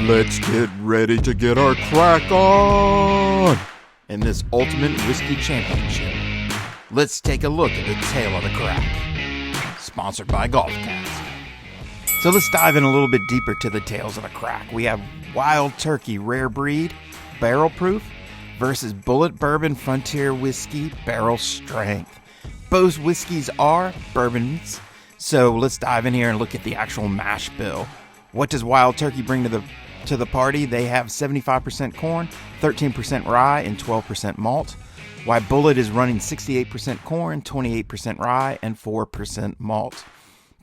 Let's get ready to get our crack on in this Ultimate Whiskey Championship. Let's take a look at the tail of the crack. Sponsored by GolfCast. So let's dive in a little bit deeper to the tails of the crack. We have Wild Turkey Rare Breed Barrel Proof versus Bulleit Bourbon Frontier Whiskey Barrel Strength. Both whiskeys are bourbons. So let's dive in here and look at the actual mash bill. What does Wild Turkey bring to the party? They have 75% corn, 13% rye, and 12% malt. While Bulleit is running 68% corn, 28% rye, and 4% malt.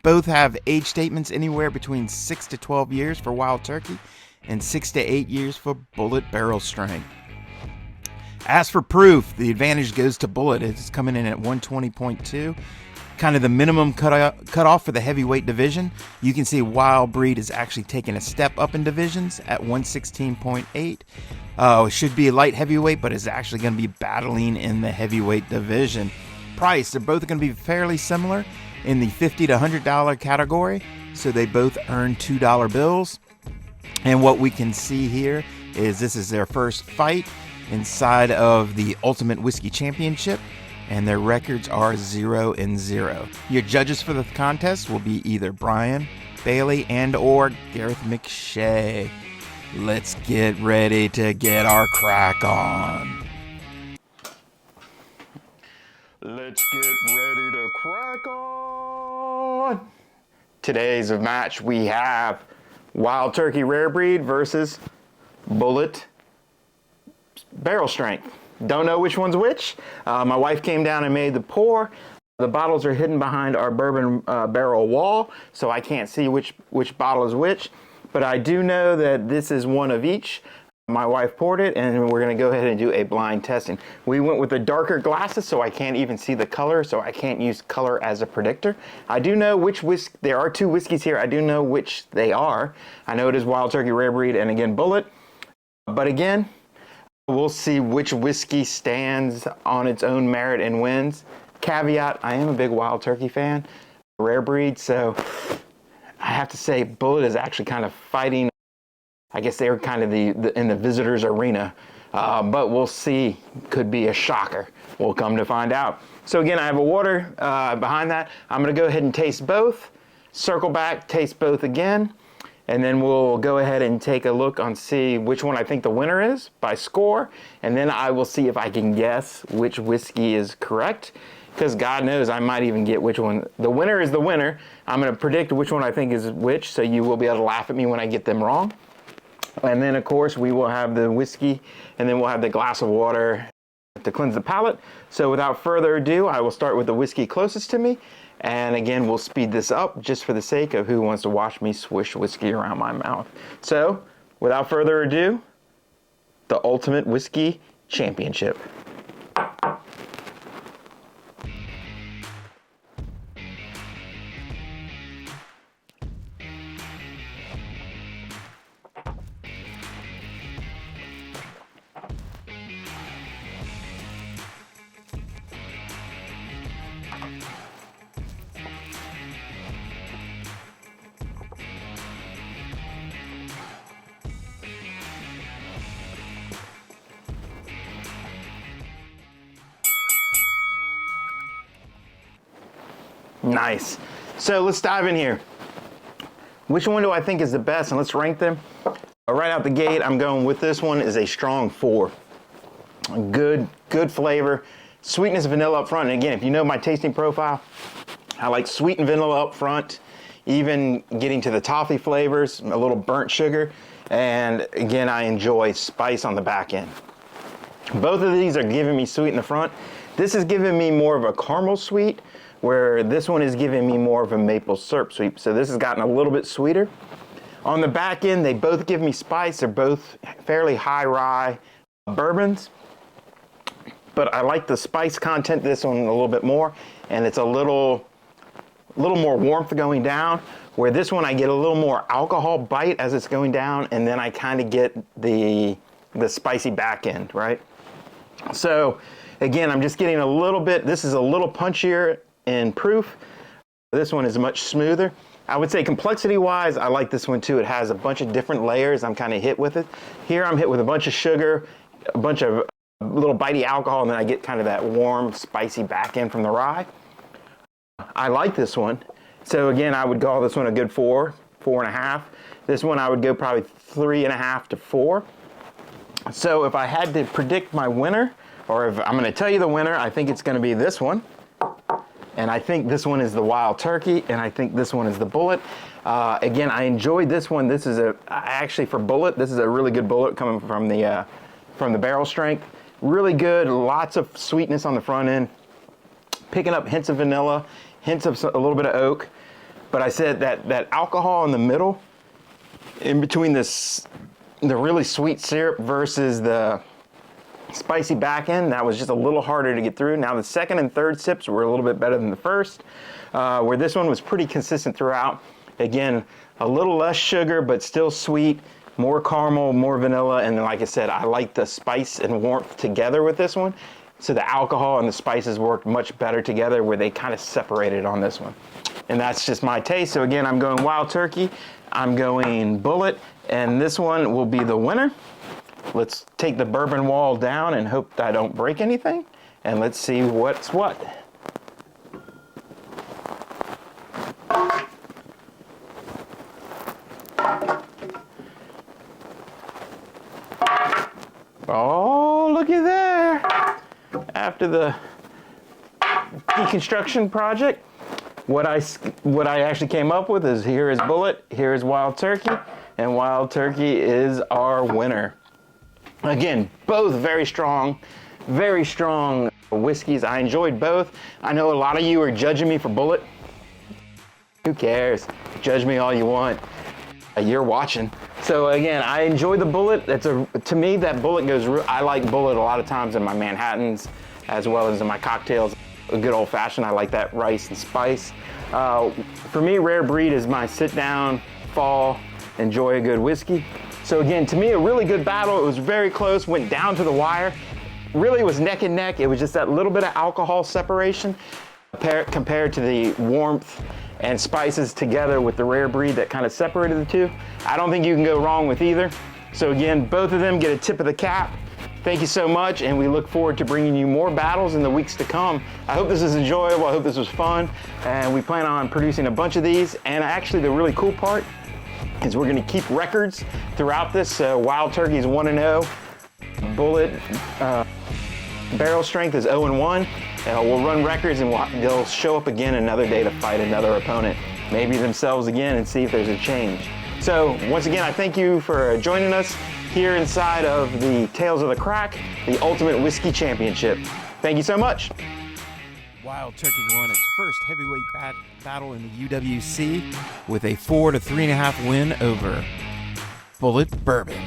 Both have age statements anywhere between 6 to 12 years for Wild Turkey and 6 to 8 years for Bulleit Barrel Strength. As for proof, the advantage goes to Bulleit. It's coming in at 120.2. Kind of the minimum cutoff for the heavyweight division. You can see Wild Breed is actually taking a step up in divisions at 116.8. It should be a light heavyweight, but is actually going to be battling in the heavyweight division. Price, they're both going to be fairly similar in the $50 to $100 category, so they both earn $2 bills. And what we can see here is this is their first fight inside of the Ultimate Whiskey Championship, and their records are 0-0. Your judges for the contest will be either Brian Bailie and or Gareth McShay. Let's get ready to get our crack on. Let's get ready to crack on. Today's match we have Wild Turkey Rare Breed versus Bulleit Barrel Strength. Don't know which one's which. My wife came down and made the pour. The bottles are hidden behind our bourbon barrel wall, so I can't see which bottle is which. But I do know that this is one of each. My wife poured it, and we're going to go ahead and do a blind testing. We went with the darker glasses, so I can't even see the color, so I can't use color as a predictor. I do know which whiskey. There are two whiskeys here. I do know which they are. I know it is Wild Turkey Rare Breed and again Bulleit. But again, we'll see which whiskey stands on its own merit and wins. Caveat, I am a big Wild Turkey fan, Rare Breed, so I have to say Bulleit is actually kind of fighting. I guess they're kind of in the visitors arena, but we'll see. Could be a shocker. We'll come to find out. So again, I have a water behind that. I'm going to go ahead and taste both, circle back, taste both again. And then we'll go ahead and take a look and see which one I think the winner is by score. And then I will see if I can guess which whiskey is correct. Because God knows I might even get which one. The winner is the winner. I'm going to predict which one I think is which, so you will be able to laugh at me when I get them wrong. And then, of course, we will have the whiskey, and then we'll have the glass of water to cleanse the palate. So without further ado, I will start with the whiskey closest to me. And again, we'll speed this up just for the sake of who wants to watch me swish whiskey around my mouth. So, without further ado, the Ultimate Whiskey Championship. Nice. So let's dive in here. Which one do I think is the best? And let's rank them. Right out the gate, I'm going with this one is a strong 4. Good flavor. Sweetness vanilla up front. And again, if you know my tasting profile, I like sweet and vanilla up front, even getting to the toffee flavors, a little burnt sugar. And again, I enjoy spice on the back end. Both of these are giving me sweet in the front. This is giving me more of a caramel sweet, where this one is giving me more of a maple syrup sweet. So this has gotten a little bit sweeter. On the back end, they both give me spice. They're both fairly high rye bourbons. But I like the spice content, this one a little bit more. And it's a little more warmth going down. Where this one, I get a little more alcohol bite as it's going down. And then I kind of get the spicy back end, right? So again, I'm just getting a little bit, this is a little punchier in proof. This one is much smoother. I would say complexity-wise, I like this one too. It has a bunch of different layers. I'm kind of hit with it. Here I'm hit with a bunch of sugar, a bunch of little bitey alcohol, and then I get kind of that warm, spicy back end from the rye. I like this one. So again, I would call this one a good 4, 4.5. This one I would go probably 3.5 to 4. So if I had to predict my winner, or if I'm going to tell you the winner, I think it's going to be this one. And I think this one is the Wild Turkey, and I think this one is the Bulleit. Again, I enjoyed this one. This is actually for Bulleit, this is a really good Bulleit coming from the barrel strength. Really good, lots of sweetness on the front end. Picking up hints of vanilla, hints of a little bit of oak. But I said that alcohol in the middle, in between the really sweet syrup versus the spicy back end, that was just a little harder to get through. Now the second and third sips were a little bit better than the first, where this one was pretty consistent throughout. Again, a little less sugar, but still sweet, more caramel, more vanilla, and then, like I said, I like the spice and warmth together with this one. So the alcohol and the spices worked much better together, where they kind of separated on this one. And that's just my taste. So again, I'm going Wild Turkey, I'm going Bulleit, and this one will be the winner. Let's take the bourbon wall down and hope that I don't break anything. And let's see what's what. Oh, looky there. After the deconstruction project, what I actually came up with is here is Bulleit, here is Wild Turkey, and Wild Turkey is our winner. Again, both very strong whiskeys. I enjoyed both. I know a lot of you are judging me for Bulleit. Who cares? Judge me all you want. You're watching. So again, I enjoy the Bulleit. To me, that Bulleit goes. I like Bulleit a lot of times in my Manhattans, as well as in my cocktails. A good old fashioned. I like that rice and spice. For me, Rare Breed is my sit down, fall, enjoy a good whiskey. So again, to me, a really good battle. It was very close, went down to the wire. Really was neck and neck. It was just that little bit of alcohol separation compared to the warmth and spices together with the Rare Breed that kind of separated the two. I don't think you can go wrong with either. So again, both of them get a tip of the cap. Thank you so much, and we look forward to bringing you more battles in the weeks to come. I hope this is enjoyable. I hope this was fun, and we plan on producing a bunch of these. And actually, the really cool part is we're going to keep records throughout this. Wild Turkey is 1-0. Bulleit barrel strength is 0-1. We'll run records, and they'll show up again another day to fight another opponent, maybe themselves again, and see if there's a change. So once again, I thank you for joining us here inside of the Tales of the Craic, the Ultimate Whiskey Championship. Thank you so much. Wild Turkey won its first heavyweight battle in the UWC with a 4 to 3.5 win over Bulleit Bourbon.